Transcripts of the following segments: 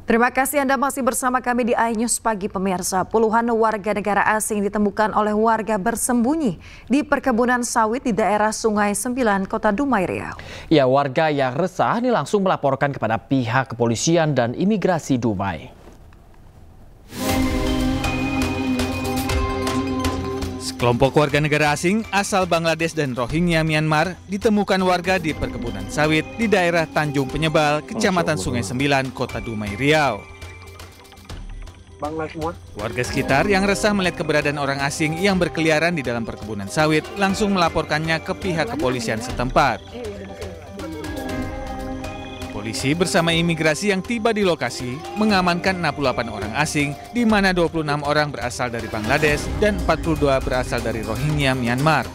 Terima kasih Anda masih bersama kami di iNews Pagi pemirsa. Puluhan warga negara asing ditemukan oleh warga bersembunyi di perkebunan sawit di daerah Sungai Sembilan, Kota Dumai, Riau. Ya, warga yang resah ini langsung melaporkan kepada pihak kepolisian dan imigrasi Dumai. Sekelompok warga negara asing asal Bangladesh dan Rohingya Myanmar ditemukan warga di perkebunan sawit di daerah Tanjung Penyebal, Kecamatan Sungai Sembilan, Kota Dumai, Riau. Warga sekitar yang resah melihat keberadaan orang asing yang berkeliaran di dalam perkebunan sawit langsung melaporkannya ke pihak kepolisian setempat. Polisi bersama imigrasi yang tiba di lokasi mengamankan 68 orang asing, di mana 26 orang berasal dari Bangladesh dan 42 berasal dari Rohingya Myanmar.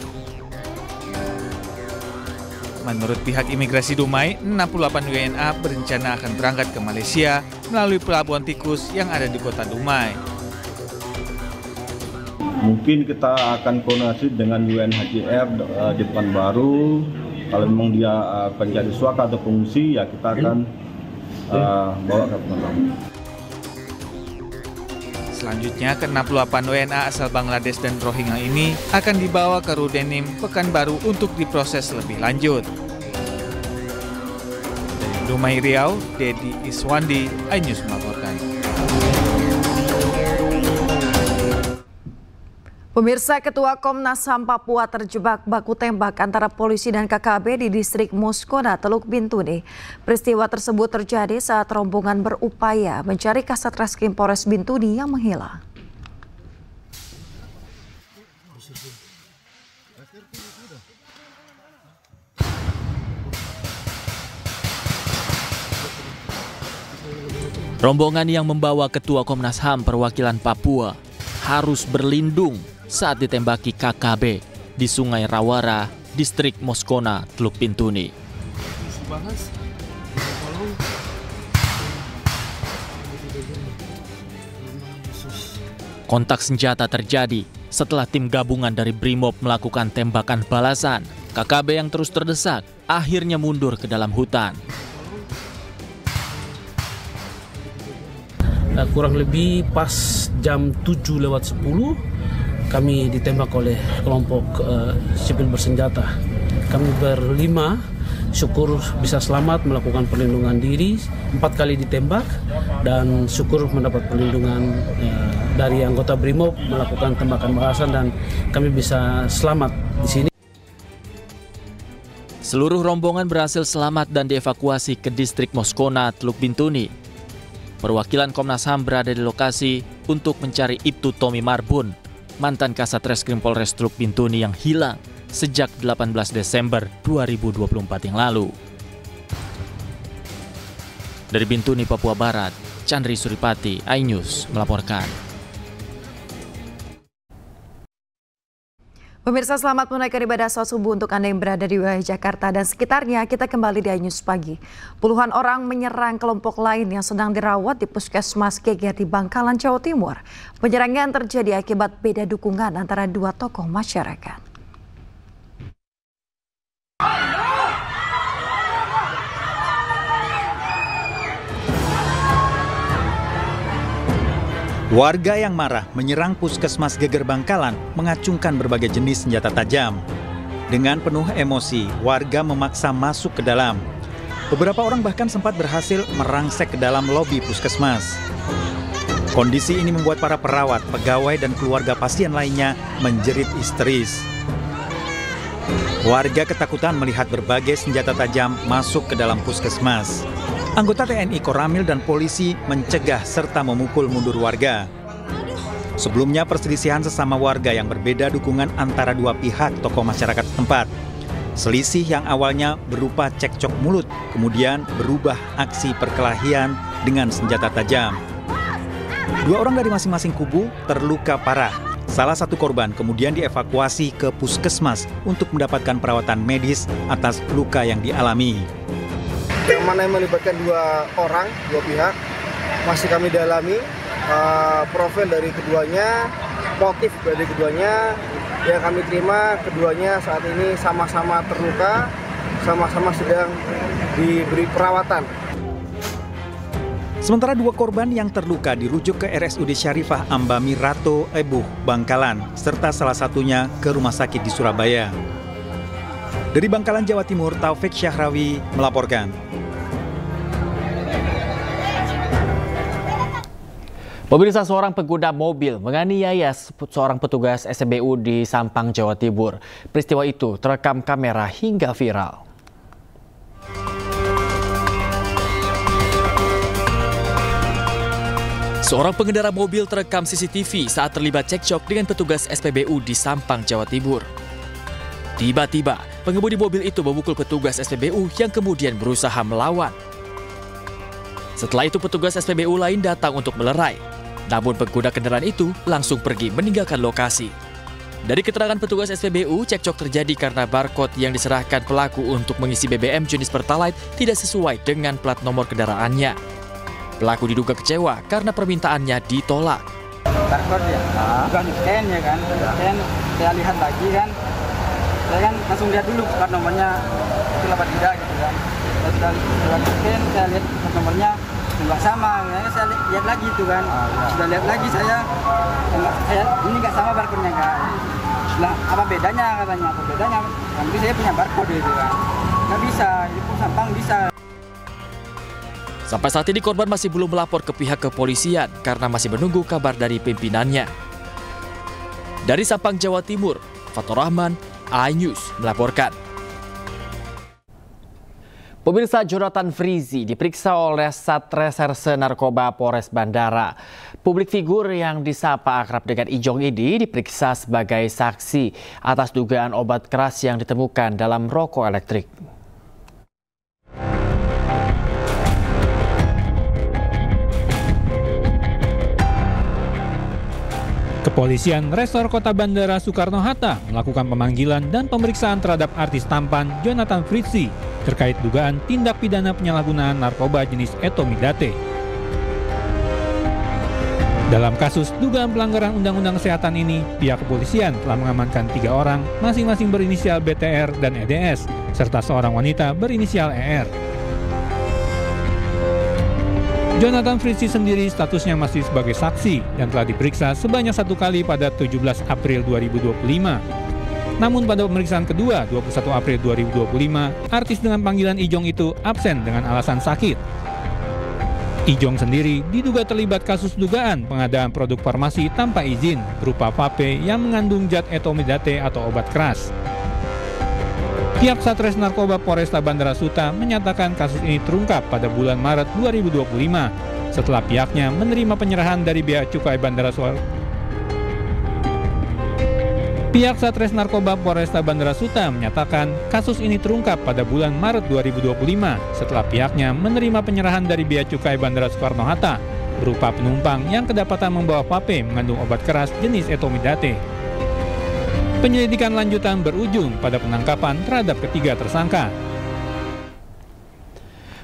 Menurut pihak imigrasi Dumai, 68 WNA berencana akan berangkat ke Malaysia melalui Pelabuhan Tikus yang ada di Kota Dumai. Mungkin kita akan koordinasi dengan UNHCR di Pekanbaru. Kalau memang dia pencari suaka atau pengungsi, ya kita akan bawa ke Pekanbaru. Selanjutnya, ke-68 WNA asal Bangladesh dan Rohingya ini akan dibawa ke Rudenim, Pekanbaru untuk diproses lebih lanjut. Dari Dumai, Riau, Dedi Iswandi, iNews melaporkan. Pemirsa, Ketua Komnas HAM Papua terjebak baku tembak antara polisi dan KKB di distrik Moskona, Teluk Bintuni. Peristiwa tersebut terjadi saat rombongan berupaya mencari Kasat Reskrim Polres Bintuni yang menghilang. Rombongan yang membawa Ketua Komnas HAM perwakilan Papua harus berlindung saat ditembaki KKB di Sungai Rawara, distrik Moskona, Teluk Bintuni. Kontak senjata terjadi setelah tim gabungan dari Brimob melakukan tembakan balasan. KKB yang terus terdesak akhirnya mundur ke dalam hutan. Kurang lebih pas jam 7:10 kami ditembak oleh kelompok sipil bersenjata. Kami berlima, syukur bisa selamat melakukan perlindungan diri, 4 kali ditembak dan syukur mendapat perlindungan dari anggota Brimob melakukan tembakan balasan dan kami bisa selamat di sini. Seluruh rombongan berhasil selamat dan dievakuasi ke distrik Moskona, Teluk Bintuni. Perwakilan Komnas HAM berada di lokasi untuk mencari Ibtu Tommy Marbun, mantan Kasat Reskrim Polres Teluk Bintuni yang hilang sejak 18 Desember 2024 yang lalu. Dari Bintuni, Papua Barat, Chandri Suripati, iNews melaporkan. Pemirsa, selamat menunaikan ibadah sholat subuh untuk Anda yang berada di wilayah Jakarta dan sekitarnya. Kita kembali di iNews Pagi. Puluhan orang menyerang kelompok lain yang sedang dirawat di Puskesmas Geger di Bangkalan, Jawa Timur. Penyerangan terjadi akibat beda dukungan antara dua tokoh masyarakat. Warga yang marah menyerang Puskesmas Geger Bangkalan mengacungkan berbagai jenis senjata tajam. Dengan penuh emosi, warga memaksa masuk ke dalam. Beberapa orang bahkan sempat berhasil merangsek ke dalam lobi Puskesmas. Kondisi ini membuat para perawat, pegawai, dan keluarga pasien lainnya menjerit histeris. Warga ketakutan melihat berbagai senjata tajam masuk ke dalam Puskesmas. Anggota TNI Koramil dan polisi mencegah serta memukul mundur warga. Sebelumnya perselisihan sesama warga yang berbeda dukungan antara dua pihak tokoh masyarakat setempat. Selisih yang awalnya berupa cekcok mulut, kemudian berubah aksi perkelahian dengan senjata tajam. Dua orang dari masing-masing kubu terluka parah. Salah satu korban kemudian dievakuasi ke puskesmas untuk mendapatkan perawatan medis atas luka yang dialami. Yang mana yang melibatkan dua pihak, masih kami dalami profil dari keduanya, motif dari keduanya. Yang kami terima, keduanya saat ini sama-sama terluka, sama-sama sedang diberi perawatan. Sementara 2 korban yang terluka dirujuk ke RSUD Syarifah Ambami Rato Ebuh, Bangkalan, serta salah satunya ke rumah sakit di Surabaya. Dari Bangkalan, Jawa Timur, Taufik Syahrawi melaporkan. Pemirsa, seorang pengguna mobil menganiaya seorang petugas SPBU di Sampang, Jawa Timur. Peristiwa itu terekam kamera hingga viral. Seorang pengendara mobil terekam CCTV saat terlibat cekcok dengan petugas SPBU di Sampang, Jawa Timur. Tiba-tiba, pengemudi mobil itu memukul petugas SPBU yang kemudian berusaha melawan. Setelah itu petugas SPBU lain datang untuk melerai. Namun pengguna kendaraan itu langsung pergi meninggalkan lokasi. Dari keterangan petugas SPBU, cekcok terjadi karena barcode yang diserahkan pelaku untuk mengisi BBM jenis Pertalite tidak sesuai dengan plat nomor kendaraannya. Pelaku diduga kecewa karena permintaannya ditolak. Barcode ya, bukan scan ya kan, scan saya lihat lagi kan, saya kan langsung lihat dulu plat nomornya itu apa tidak gitu kan. Saya sudah scan, saya lihat plat nomornya nggak sama, saya lihat lagi itu kan, sudah lihat lagi saya ini nggak sama barcode-nya kan. Lah apa bedanya katanya, apa bedanya? Nanti saya punya barcode gitu kan, nggak bisa, itu Sampang bisa. Sampai saat ini korban masih belum melapor ke pihak kepolisian karena masih menunggu kabar dari pimpinannya. Dari Sampang, Jawa Timur, Fatur Rahman, iNews melaporkan. Pemirsa, Jonathan Frizzy diperiksa oleh Satreserse Narkoba Polres Bandara. Publik figur yang disapa akrab dengan Ijong ini diperiksa sebagai saksi atas dugaan obat keras yang ditemukan dalam rokok elektrik. Kepolisian Resor Kota Bandara Soekarno-Hatta melakukan pemanggilan dan pemeriksaan terhadap artis tampan Jonathan Frizzy terkait dugaan tindak pidana penyalahgunaan narkoba jenis etomidate. Dalam kasus dugaan pelanggaran Undang-Undang Kesehatan ini, pihak kepolisian telah mengamankan 3 orang, masing-masing berinisial BTR dan EDS, serta seorang wanita berinisial ER. Jonathan Frizzy sendiri statusnya masih sebagai saksi dan telah diperiksa sebanyak 1 kali pada 17 April 2025. Namun pada pemeriksaan kedua 21 April 2025, artis dengan panggilan Ijong itu absen dengan alasan sakit. Ijong sendiri diduga terlibat kasus dugaan pengadaan produk farmasi tanpa izin berupa vape yang mengandung zat etomidate atau obat keras. Pihak Satres Narkoba Polresta Bandara Suta menyatakan kasus ini terungkap pada bulan Maret 2025 setelah pihaknya menerima penyerahan dari Bea Cukai Bandara Suta. Pihak Satres Narkoba Polresta Bandara Suta menyatakan kasus ini terungkap pada bulan Maret 2025 setelah pihaknya menerima penyerahan dari Bea Cukai Bandara Soekarno-Hatta berupa penumpang yang kedapatan membawa vape mengandung obat keras jenis etomidate. Penyelidikan lanjutan berujung pada penangkapan terhadap ketiga tersangka.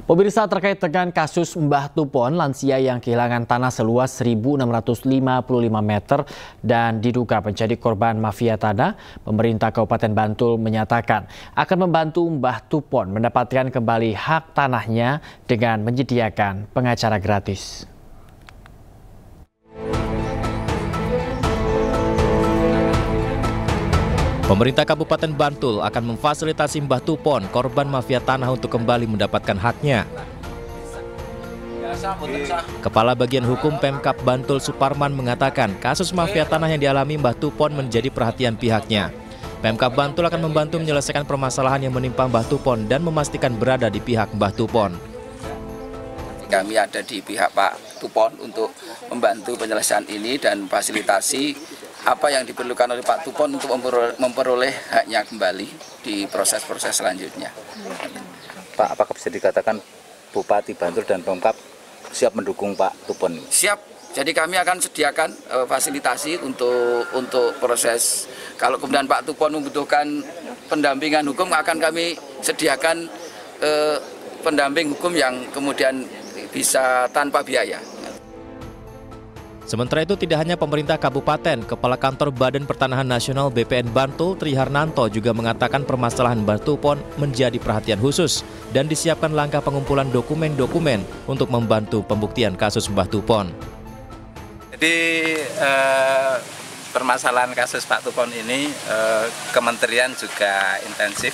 Pemirsa, terkait dengan kasus Mbah Tupon, lansia yang kehilangan tanah seluas 1.655 meter dan diduga menjadi korban mafia tanah, pemerintah Kabupaten Bantul menyatakan akan membantu Mbah Tupon mendapatkan kembali hak tanahnya dengan menyediakan pengacara gratis. Pemerintah Kabupaten Bantul akan memfasilitasi Mbah Tupon, korban mafia tanah, untuk kembali mendapatkan haknya. Kepala Bagian Hukum Pemkab Bantul Suparman mengatakan kasus mafia tanah yang dialami Mbah Tupon menjadi perhatian pihaknya. Pemkab Bantul akan membantu menyelesaikan permasalahan yang menimpa Mbah Tupon dan memastikan berada di pihak Mbah Tupon. Kami ada di pihak Pak Tupon untuk membantu penyelesaian ini dan fasilitasi apa yang diperlukan oleh Pak Tupon untuk memperoleh haknya kembali di proses-proses selanjutnya. Pak, apakah bisa dikatakan Bupati Bantul dan Pemkab siap mendukung Pak Tupon? Siap. Jadi kami akan sediakan fasilitasi untuk proses. Kalau kemudian Pak Tupon membutuhkan pendampingan hukum, akan kami sediakan pendamping hukum yang kemudian bisa tanpa biaya. Sementara itu tidak hanya pemerintah kabupaten, Kepala Kantor Badan Pertanahan Nasional BPN Bantul Tri Harnanto juga mengatakan permasalahan Mbah Tupon menjadi perhatian khusus dan disiapkan langkah pengumpulan dokumen-dokumen untuk membantu pembuktian kasus Mbah Tupon. Jadi permasalahan kasus Pak Tupon ini Kementerian juga intensif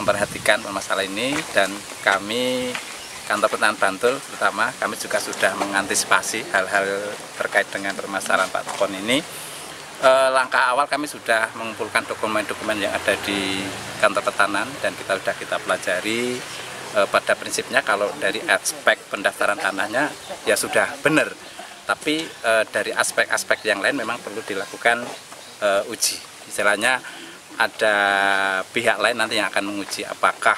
memperhatikan permasalahan ini, dan kami Kantor Pertanahan Bantul terutama kami juga sudah mengantisipasi hal-hal terkait dengan permasalahan Pak Tupon ini. Langkah awal kami sudah mengumpulkan dokumen-dokumen yang ada di Kantor Pertanahan dan kita pelajari. Pada prinsipnya kalau dari aspek pendaftaran tanahnya ya sudah benar, tapi dari aspek-aspek yang lain memang perlu dilakukan uji. Istilahnya ada pihak lain nanti yang akan menguji apakah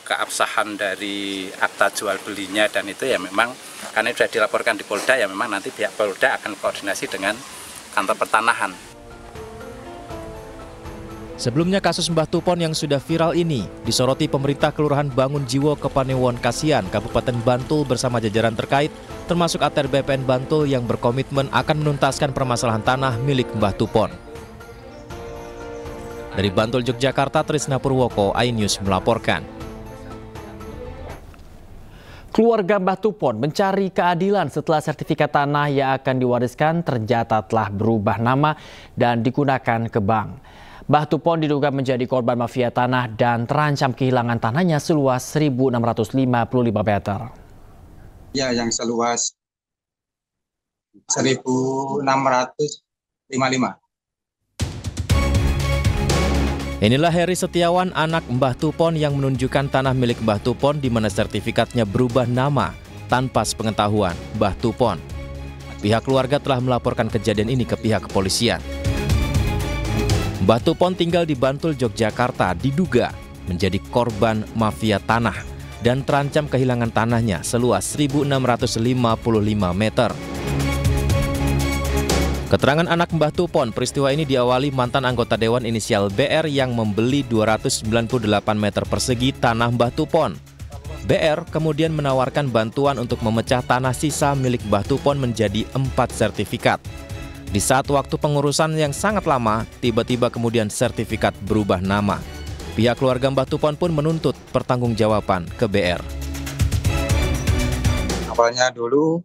keabsahan dari akta jual belinya, dan itu ya memang karena sudah dilaporkan di Polda, ya memang nanti pihak Polda akan koordinasi dengan Kantor Pertanahan. Sebelumnya kasus Mbah Tupon yang sudah viral ini disoroti pemerintah Kelurahan Bangun Jiwo Kepanewon Kasihan, Kabupaten Bantul bersama jajaran terkait, termasuk ATR BPN Bantul yang berkomitmen akan menuntaskan permasalahan tanah milik Mbah Tupon. Dari Bantul, Yogyakarta, Trisna Purwoko, iNews melaporkan. Keluarga Mbah Tupon mencari keadilan setelah sertifikat tanah yang akan diwariskan ternyata telah berubah nama dan digunakan ke bank. Mbah Tupon diduga menjadi korban mafia tanah dan terancam kehilangan tanahnya seluas 1.655 meter. Ya, yang seluas 1.655. Inilah Heri Setiawan, anak Mbah Tupon yang menunjukkan tanah milik Mbah Tupon di mana sertifikatnya berubah nama tanpa sepengetahuan Mbah Tupon. Pihak keluarga telah melaporkan kejadian ini ke pihak kepolisian. Mbah Tupon tinggal di Bantul, Yogyakarta, diduga menjadi korban mafia tanah dan terancam kehilangan tanahnya seluas 1.655 meter. Keterangan anak Mbah Tupon, peristiwa ini diawali mantan anggota Dewan inisial BR yang membeli 298 meter persegi tanah Mbah Tupon. BR kemudian menawarkan bantuan untuk memecah tanah sisa milik Mbah Tupon menjadi 4 sertifikat. Di saat waktu pengurusan yang sangat lama, tiba-tiba kemudian sertifikat berubah nama. Pihak keluarga Mbah Tupon pun menuntut pertanggungjawaban ke BR. Awalnya dulu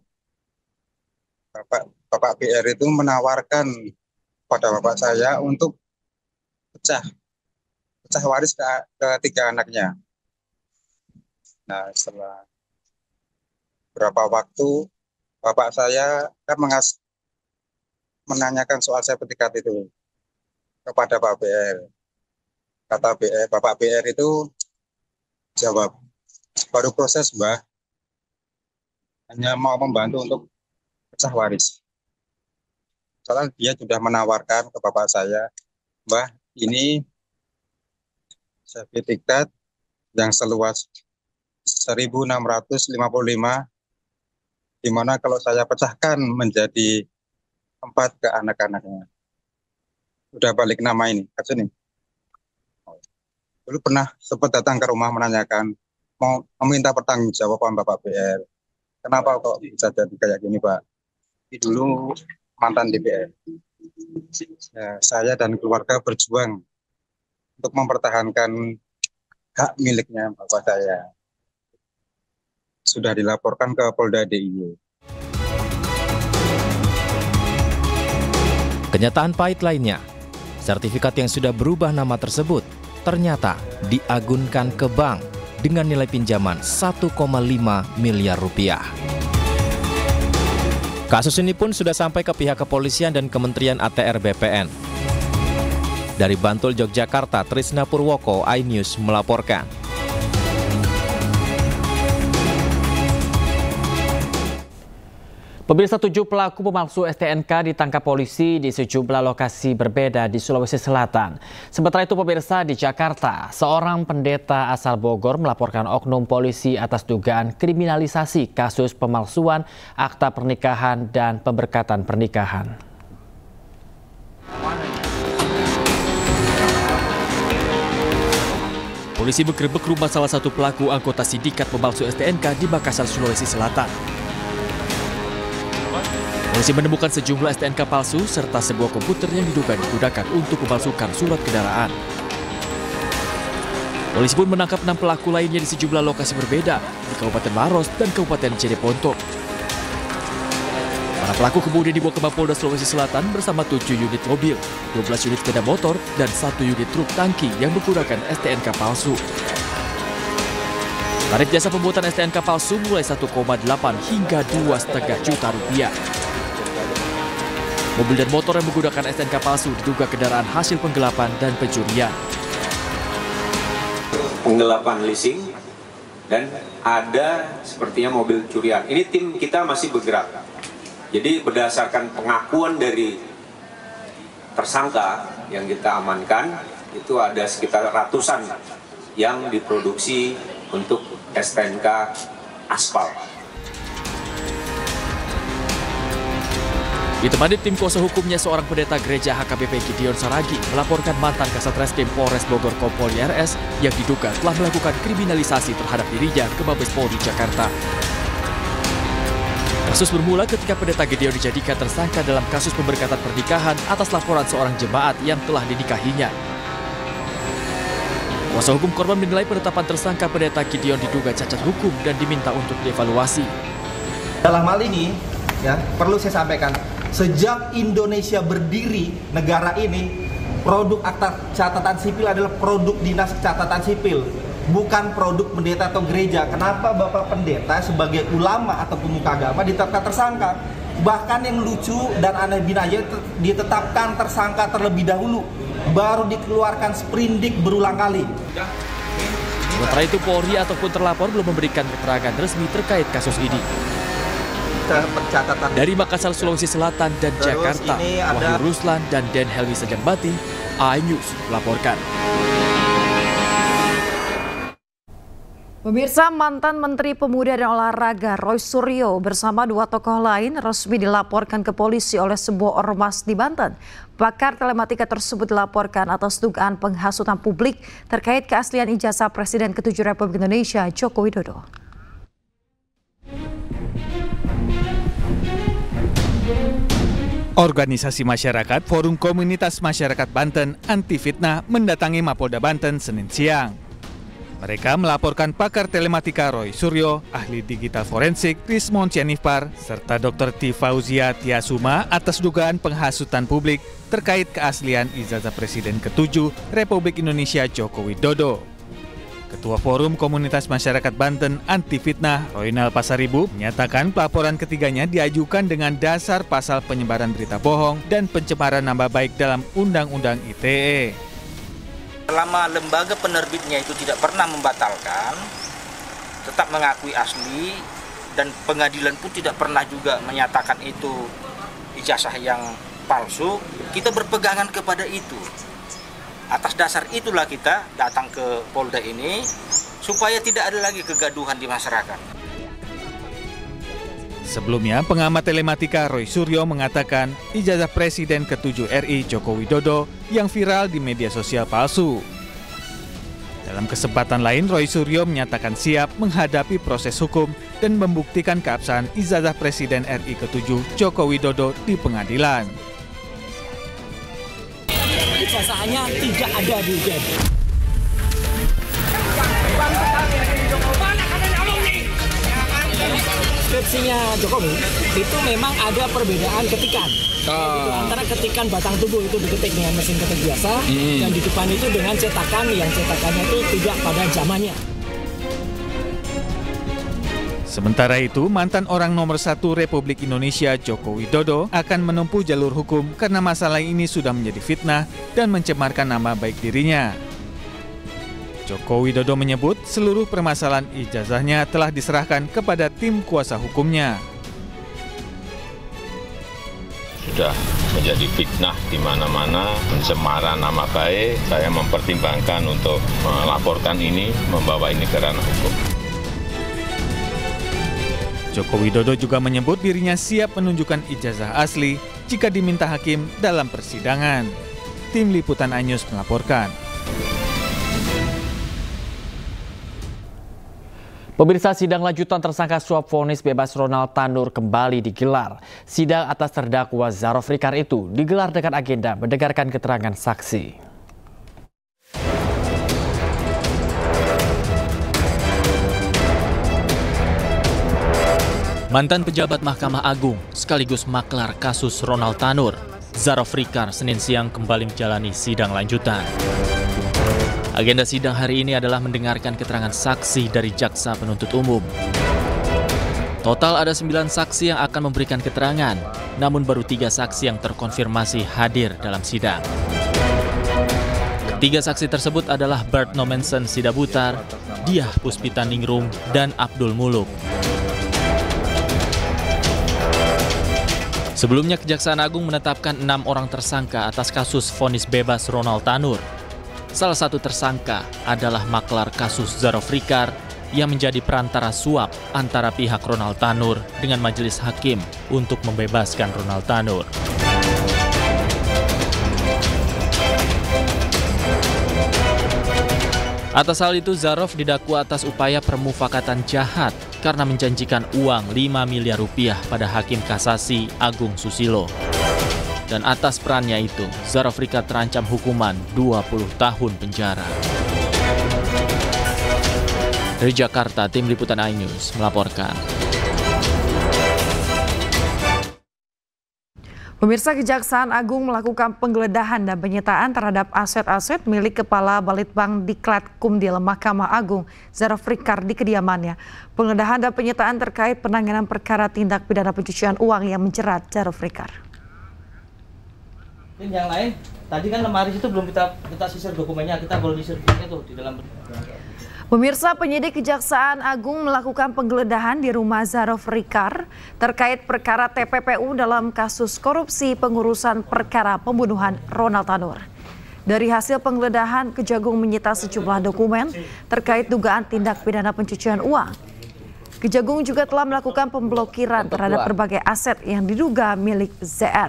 Bapak BR itu menawarkan pada bapak saya untuk pecah waris ke 3 anaknya. Nah, setelah berapa waktu bapak saya kan menanyakan soal sertifikat itu kepada Pak BR. Kata BR, Bapak BR itu jawab, baru proses Mbah, hanya mau membantu untuk pecah waris. Soalnya dia sudah menawarkan ke bapak saya, Mbah, ini sertifikat yang seluas 1.655, di mana kalau saya pecahkan menjadi 4 ke anak-anaknya. Udah balik nama ini, kasus ini. Dulu pernah sempat datang ke rumah menanyakan, mau meminta pertanggungjawaban Bapak BR. Kenapa kok bisa jadi kayak gini, Pak? Ini dulu mantan DPR. Ya, saya dan keluarga berjuang untuk mempertahankan hak miliknya bapak saya. Sudah dilaporkan ke Polda DIY. Kenyataan pahit lainnya, sertifikat yang sudah berubah nama tersebut ternyata diagunkan ke bank dengan nilai pinjaman 1,5 miliar rupiah. Kasus ini pun sudah sampai ke pihak kepolisian dan Kementerian ATR BPN. Dari Bantul, Yogyakarta, Trisna Purwoko, iNews melaporkan. Pemirsa, 7 pelaku pemalsu STNK ditangkap polisi di sejumlah lokasi berbeda di Sulawesi Selatan. Sementara itu pemirsa, di Jakarta, seorang pendeta asal Bogor melaporkan oknum polisi atas dugaan kriminalisasi kasus pemalsuan akta pernikahan dan pemberkatan pernikahan. Polisi menggerebek rumah salah satu pelaku anggota sindikat pemalsu STNK di Makassar, Sulawesi Selatan. Polisi menemukan sejumlah STNK palsu serta sebuah komputer yang diduga digunakan untuk memalsukan surat kendaraan. Polisi pun menangkap 6 pelaku lainnya di sejumlah lokasi berbeda di Kabupaten Maros dan Kabupaten Jeneponto. Para pelaku kemudian dibawa ke Mapolda Sulawesi Selatan bersama 7 unit mobil, 12 unit sepeda motor, dan 1 unit truk tangki yang menggunakan STNK palsu. Tarif jasa pembuatan STNK palsu mulai 1,8 hingga 2,5 juta rupiah. Mobil dan motor yang menggunakan STNK palsu diduga kendaraan hasil penggelapan dan pencurian. Penggelapan leasing dan ada sepertinya mobil curian. Ini tim kita masih bergerak. Jadi berdasarkan pengakuan dari tersangka yang kita amankan, itu ada sekitar ratusan yang diproduksi untuk STNK aspal. Ditemani tim kuasa hukumnya, seorang pendeta gereja HKBP Gideon Saragi melaporkan mantan Kasat Reskrim Polres Bogor Kompol RS yang diduga telah melakukan kriminalisasi terhadap dirinya ke Mabes Polri Jakarta. Kasus bermula ketika pendeta Gideon dijadikan tersangka dalam kasus pemberkatan pernikahan atas laporan seorang jemaat yang telah dinikahinya. Kuasa hukum korban menilai penetapan tersangka pendeta Gideon diduga cacat hukum dan diminta untuk dievaluasi. Dalam hal ini, ya perlu saya sampaikan, sejak Indonesia berdiri, negara ini, produk akta catatan sipil adalah produk dinas catatan sipil, bukan produk pendeta atau gereja. Kenapa Bapak Pendeta sebagai ulama atau pemuka agama ditetapkan tersangka? Bahkan yang lucu dan aneh bin aja ditetapkan tersangka terlebih dahulu, baru dikeluarkan sprindik berulang kali. Sementara itu Polri ataupun terlapor belum memberikan keterangan resmi terkait kasus ini. Dari Makassar, Sulawesi Selatan dan Jakarta, Wahyu Ruslan dan Den Helmi Sejambati, iNews melaporkan. Pemirsa, mantan Menteri Pemuda dan Olahraga Roy Suryo bersama 2 tokoh lain resmi dilaporkan ke polisi oleh sebuah ormas di Banten. Pakar telematika tersebut dilaporkan atas dugaan penghasutan publik terkait keaslian ijazah Presiden ke-7 Republik Indonesia Joko Widodo. Organisasi masyarakat Forum Komunitas Masyarakat Banten Anti Fitnah mendatangi Mapolda Banten Senin siang. Mereka melaporkan pakar telematika Roy Suryo, ahli digital forensik Rismon Cianifar, serta Dr. T. Fauzia Tiasuma atas dugaan penghasutan publik terkait keaslian ijazah Presiden ke-7 Republik Indonesia Joko Widodo. Ketua Forum Komunitas Masyarakat Banten Anti Fitnah, Roynal Pasaribu, menyatakan pelaporan ketiganya diajukan dengan dasar pasal penyebaran berita bohong dan pencemaran nama baik dalam Undang-Undang ITE. Selama lembaga penerbitnya itu tidak pernah membatalkan, tetap mengakui asli, dan pengadilan pun tidak pernah juga menyatakan itu ijazah yang palsu, kita berpegangan kepada itu. Atas dasar itulah kita datang ke Polda ini, supaya tidak ada lagi kegaduhan di masyarakat. Sebelumnya, pengamat telematika Roy Suryo mengatakan ijazah Presiden ke-7 RI Joko Widodo yang viral di media sosial palsu. Dalam kesempatan lain, Roy Suryo menyatakan siap menghadapi proses hukum dan membuktikan keabsahan ijazah Presiden RI ke-7 Joko Widodo di pengadilan. Ijazahnya tidak ada di UGM. Skripsinya Jokowi itu memang ada perbedaan ketikan. Itu antara ketikan batang tubuh itu diketik dengan mesin ketik biasa, dan di depan itu dengan cetakan yang cetakannya itu tidak pada zamannya. Sementara itu, mantan orang nomor 1 Republik Indonesia Joko Widodo akan menempuh jalur hukum karena masalah ini sudah menjadi fitnah dan mencemarkan nama baik dirinya. Joko Widodo menyebut seluruh permasalahan ijazahnya telah diserahkan kepada tim kuasa hukumnya. Sudah menjadi fitnah di mana-mana, pencemaran nama baik. Saya mempertimbangkan untuk melaporkan ini, membawa ini ke ranah hukum. Joko Widodo juga menyebut dirinya siap menunjukkan ijazah asli jika diminta hakim dalam persidangan. Tim Liputan iNews melaporkan. Pemirsa, sidang lanjutan tersangka suap vonis bebas Ronald Tanur kembali digelar. Sidang atas terdakwa Zarof Rikar itu digelar dengan agenda mendengarkan keterangan saksi. Mantan pejabat Mahkamah Agung sekaligus maklar kasus Ronald Tanur, Zarof Rikar Senin siang kembali menjalani sidang lanjutan. Agenda sidang hari ini adalah mendengarkan keterangan saksi dari jaksa penuntut umum. Total ada 9 saksi yang akan memberikan keterangan, namun baru 3 saksi yang terkonfirmasi hadir dalam sidang. Ketiga saksi tersebut adalah Bert Nomensen Sidabutar, Diah Puspita Ningrum, dan Abdul Muluk. Sebelumnya Kejaksaan Agung menetapkan 6 orang tersangka atas kasus vonis bebas Ronald Tanur. Salah satu tersangka adalah maklar kasus Zarof Rikar yang menjadi perantara suap antara pihak Ronald Tanur dengan majelis hakim untuk membebaskan Ronald Tanur. Atas hal itu, Zarof didakwa atas upaya permufakatan jahat karena menjanjikan uang 5 miliar rupiah pada Hakim Kasasi Agung Susilo. Dan atas perannya itu, Zarof Rikar terancam hukuman 20 tahun penjara. Dari Jakarta, Tim Liputan iNews melaporkan. Pemirsa, Kejaksaan Agung melakukan penggeledahan dan penyitaan terhadap aset-aset milik Kepala Balitbang Diklatkumdil Mahkamah Agung, Zarof Rikar, di kediamannya. Penggeledahan dan penyitaan terkait penanganan perkara tindak pidana pencucian uang yang menjerat Zarof Rikar. Dan yang lain, tadi kan lemari itu belum kita sisir dokumennya, kita boleh disirkulasi tuh di dalam. Pemirsa, penyidik Kejaksaan Agung melakukan penggeledahan di rumah Zarof Rikar terkait perkara TPPU dalam kasus korupsi pengurusan perkara pembunuhan Ronald Tanur. Dari hasil penggeledahan, Kejagung menyita sejumlah dokumen terkait dugaan tindak pidana pencucian uang. Kejagung juga telah melakukan pemblokiran terhadap berbagai aset yang diduga milik ZR.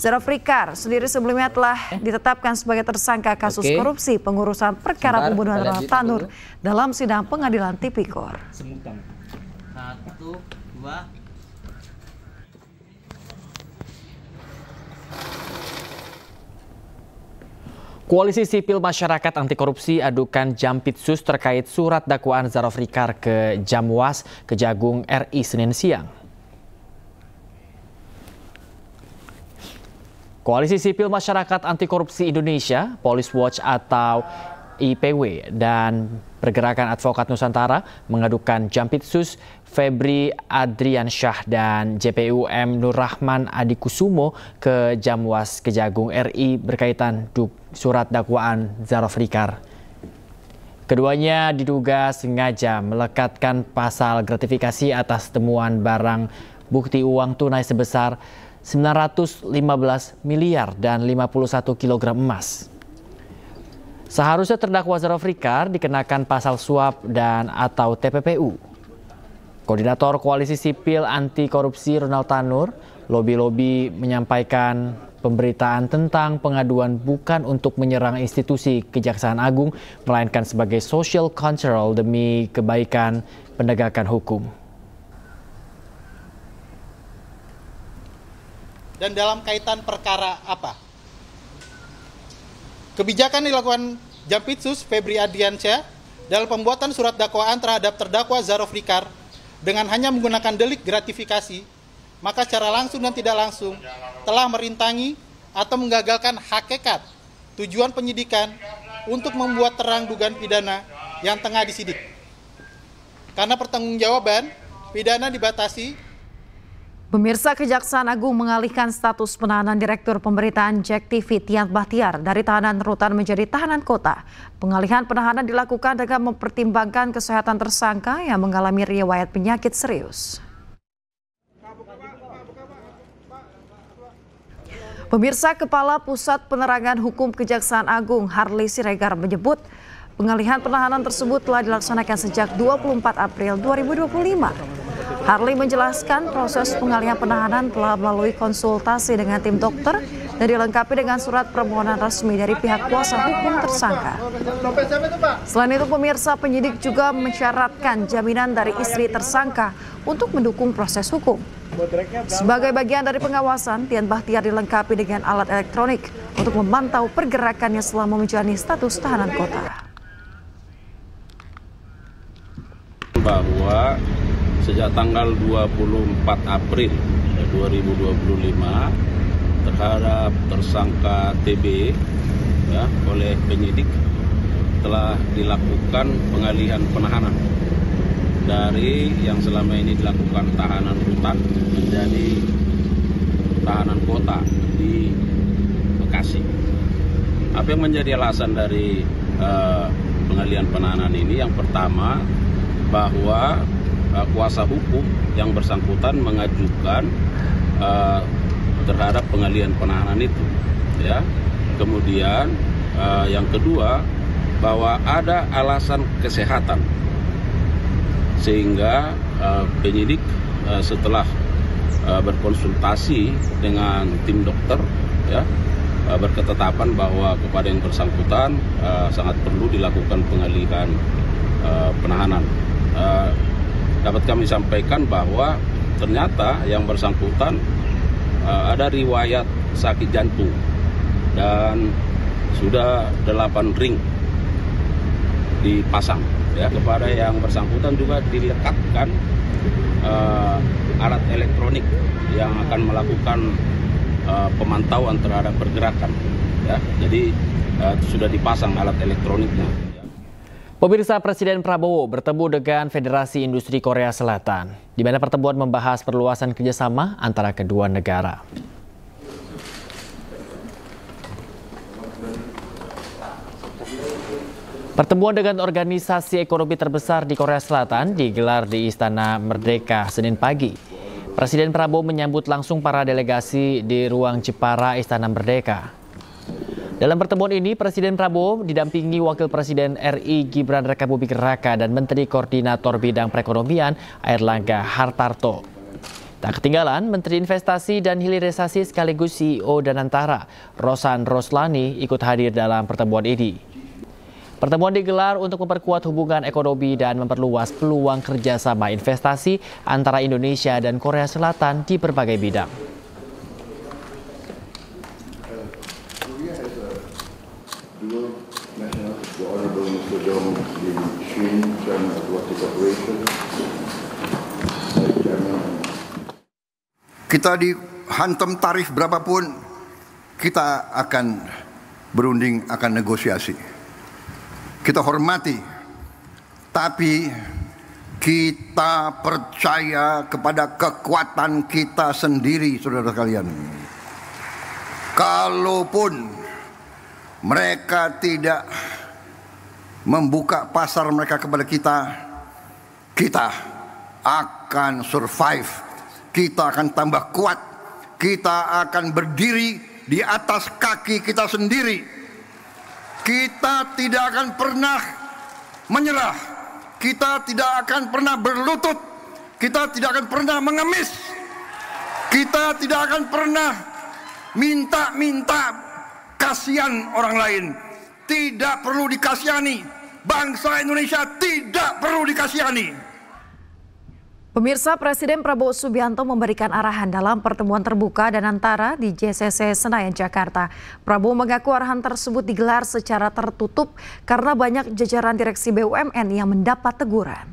Zarof Rikar sendiri sebelumnya telah ditetapkan sebagai tersangka kasus korupsi pengurusan perkara pembunuhan Ronald Tanur dalam sidang pengadilan Tipikor. 1, 2. Koalisi Sipil Masyarakat Anti Korupsi adukan Jampitsus terkait surat dakwaan Zarof Rikar ke Jamwas Kejagung RI Senin siang. Koalisi Sipil Masyarakat Anti Korupsi Indonesia, Police Watch atau IPW, dan Pergerakan Advokat Nusantara mengadukan Jampitsus Febri Adriansyah dan JPU M. Nur Rahman Adikusumo ke Jamwas Kejagung RI berkaitan surat dakwaan Zarof Rikar. Keduanya diduga sengaja melekatkan pasal gratifikasi atas temuan barang bukti uang tunai sebesar 915 miliar dan 51 kg emas. Seharusnya terdakwa Zarof Rikar dikenakan pasal suap dan atau TPPU. Koordinator Koalisi Sipil Anti Korupsi Ronald Tanur, lobi-lobi menyampaikan pemberitaan tentang pengaduan bukan untuk menyerang institusi Kejaksaan Agung, melainkan sebagai social control demi kebaikan penegakan hukum. Dan dalam kaitan perkara apa? Kebijakan dilakukan Jampitsus Febri Adriansyah dalam pembuatan surat dakwaan terhadap terdakwa Zarof Rikar dengan hanya menggunakan delik gratifikasi, maka secara langsung dan tidak langsung telah merintangi atau menggagalkan hakikat tujuan penyidikan untuk membuat terang dugaan pidana yang tengah disidik. Karena pertanggungjawaban pidana dibatasi. Pemirsa, Kejaksaan Agung mengalihkan status penahanan Direktur Pemberitaan JEK TV Tian Bahtiar dari tahanan rutan menjadi tahanan kota. Pengalihan penahanan dilakukan dengan mempertimbangkan kesehatan tersangka yang mengalami riwayat penyakit serius. Pemirsa, Kepala Pusat Penerangan Hukum Kejaksaan Agung Harley Siregar menyebut pengalihan penahanan tersebut telah dilaksanakan sejak 24 April 2025. Harley menjelaskan proses pengalihan penahanan telah melalui konsultasi dengan tim dokter dan dilengkapi dengan surat permohonan resmi dari pihak kuasa hukum tersangka. Selain itu, pemirsa, penyidik juga mensyaratkan jaminan dari istri tersangka untuk mendukung proses hukum. Sebagai bagian dari pengawasan, Tian Bahtiar dilengkapi dengan alat elektronik untuk memantau pergerakannya selama menjalani status tahanan kota. Bahwa sejak tanggal 24 April 2025 terhadap tersangka TB ya, oleh penyidik telah dilakukan pengalihan penahanan dari yang selama ini dilakukan tahanan rutan menjadi tahanan kota di Bekasi. Apa yang menjadi alasan dari pengalihan penahanan ini? Yang pertama, bahwa kuasa hukum yang bersangkutan mengajukan terhadap pengalihan penahanan itu, ya. Kemudian yang kedua, bahwa ada alasan kesehatan, sehingga penyidik setelah berkonsultasi dengan tim dokter, ya, berketetapan bahwa kepada yang bersangkutan sangat perlu dilakukan pengalihan penahanan. Dapat kami sampaikan bahwa ternyata yang bersangkutan ada riwayat sakit jantung dan sudah 8 ring dipasang. Ya, kepada yang bersangkutan juga dilekatkan alat elektronik yang akan melakukan pemantauan terhadap pergerakan. Ya, jadi sudah dipasang alat elektroniknya. Pemirsa, Presiden Prabowo bertemu dengan Federasi Industri Korea Selatan, di mana pertemuan membahas perluasan kerjasama antara kedua negara. Pertemuan dengan organisasi ekonomi terbesar di Korea Selatan digelar di Istana Merdeka Senin pagi. Presiden Prabowo menyambut langsung para delegasi di ruang Jepara Istana Merdeka. Dalam pertemuan ini, Presiden Prabowo didampingi Wakil Presiden RI Gibran Rakabuming Raka dan Menteri Koordinator Bidang Perekonomian Airlangga Hartarto. Tak ketinggalan, Menteri Investasi dan Hilirisasi sekaligus CEO Danantara, Rosan Roslani, ikut hadir dalam pertemuan ini. Pertemuan digelar untuk memperkuat hubungan ekonomi dan memperluas peluang kerjasama investasi antara Indonesia dan Korea Selatan di berbagai bidang. Kita dihantam tarif berapapun, kita akan berunding, akan negosiasi. Kita hormati, tapi kita percaya kepada kekuatan kita sendiri, saudara sekalian. Kalaupun mereka tidak membuka pasar mereka kepada kita, kita akan survive. Kita akan tambah kuat, kita akan berdiri di atas kaki kita sendiri. Kita tidak akan pernah menyerah, kita tidak akan pernah berlutut, kita tidak akan pernah mengemis, kita tidak akan pernah minta kasihan orang lain. Tidak perlu dikasihani, bangsa Indonesia tidak perlu dikasihani. Pemirsa, Presiden Prabowo Subianto memberikan arahan dalam pertemuan terbuka Danantara di JCC Senayan, Jakarta. Prabowo mengaku arahan tersebut digelar secara tertutup karena banyak jajaran direksi BUMN yang mendapat teguran.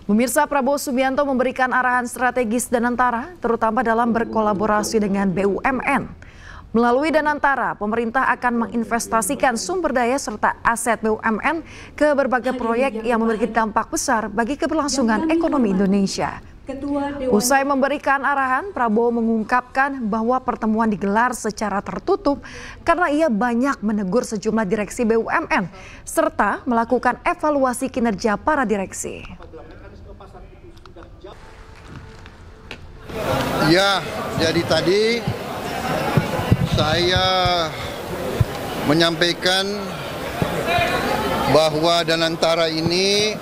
Pemirsa, Prabowo Subianto memberikan arahan strategis Danantara, terutama dalam berkolaborasi dengan BUMN. Melalui Danantara, pemerintah akan menginvestasikan sumber daya serta aset BUMN ke berbagai proyek yang memiliki dampak besar bagi keberlangsungan ekonomi Indonesia. Usai memberikan arahan, Prabowo mengungkapkan bahwa pertemuan digelar secara tertutup karena ia banyak menegur sejumlah direksi BUMN serta melakukan evaluasi kinerja para direksi. Ya, jadi tadi saya menyampaikan bahwa Danantara ini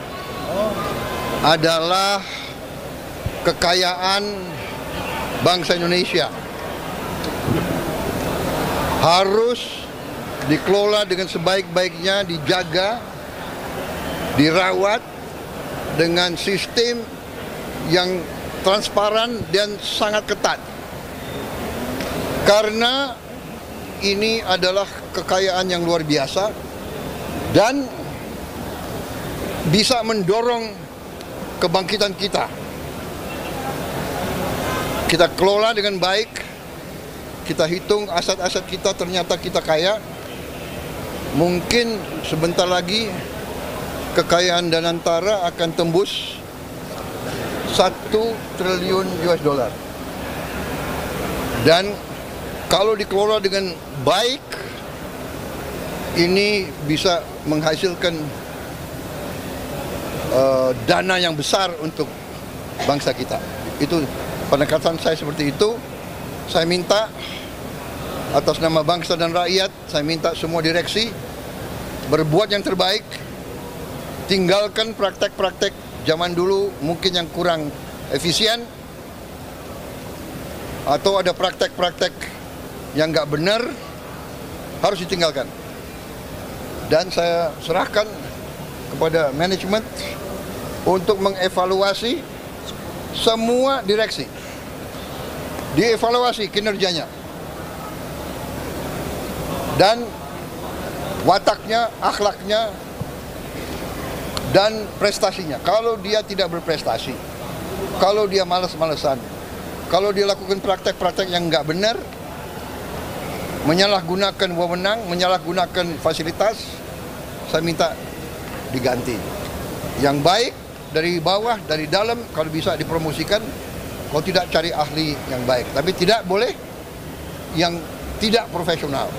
adalah kekayaan bangsa Indonesia harus dikelola dengan sebaik-baiknya, dijaga, dirawat dengan sistem yang transparan dan sangat ketat. Karena ini adalah kekayaan yang luar biasa dan bisa mendorong kebangkitan kita. Kita kelola dengan baik, kita hitung aset-aset kita, ternyata kita kaya. Mungkin sebentar lagi kekayaan Danantara akan tembus 1 triliun US dollar. Dan kalau dikelola dengan baik, ini bisa menghasilkan dana yang besar untuk bangsa kita. Itu pendekatan saya seperti itu. Saya minta atas nama bangsa dan rakyat, saya minta semua direksi berbuat yang terbaik, tinggalkan praktek-praktek zaman dulu mungkin yang kurang efisien, atau ada praktek-praktek yang nggak benar, harus ditinggalkan. Dan saya serahkan kepada manajemen untuk mengevaluasi semua direksi, dievaluasi kinerjanya dan wataknya, akhlaknya, dan prestasinya. Kalau dia tidak berprestasi, kalau dia malas-malesan, kalau dia lakukan praktek-praktek yang nggak benar, menyalahgunakan wewenang, menyalahgunakan fasilitas, saya minta diganti. Yang baik dari bawah, dari dalam, kalau bisa dipromosikan. Kalau tidak, cari ahli yang baik. Tapi tidak boleh yang tidak profesional.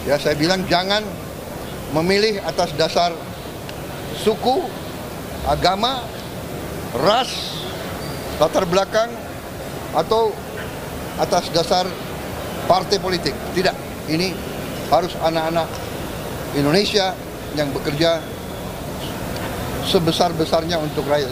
Ya, saya bilang jangan memilih atas dasar suku, agama, ras, latar belakang, atau atas dasar partai politik. Tidak, ini harus anak-anak Indonesia yang bekerja sebesar-besarnya untuk rakyat.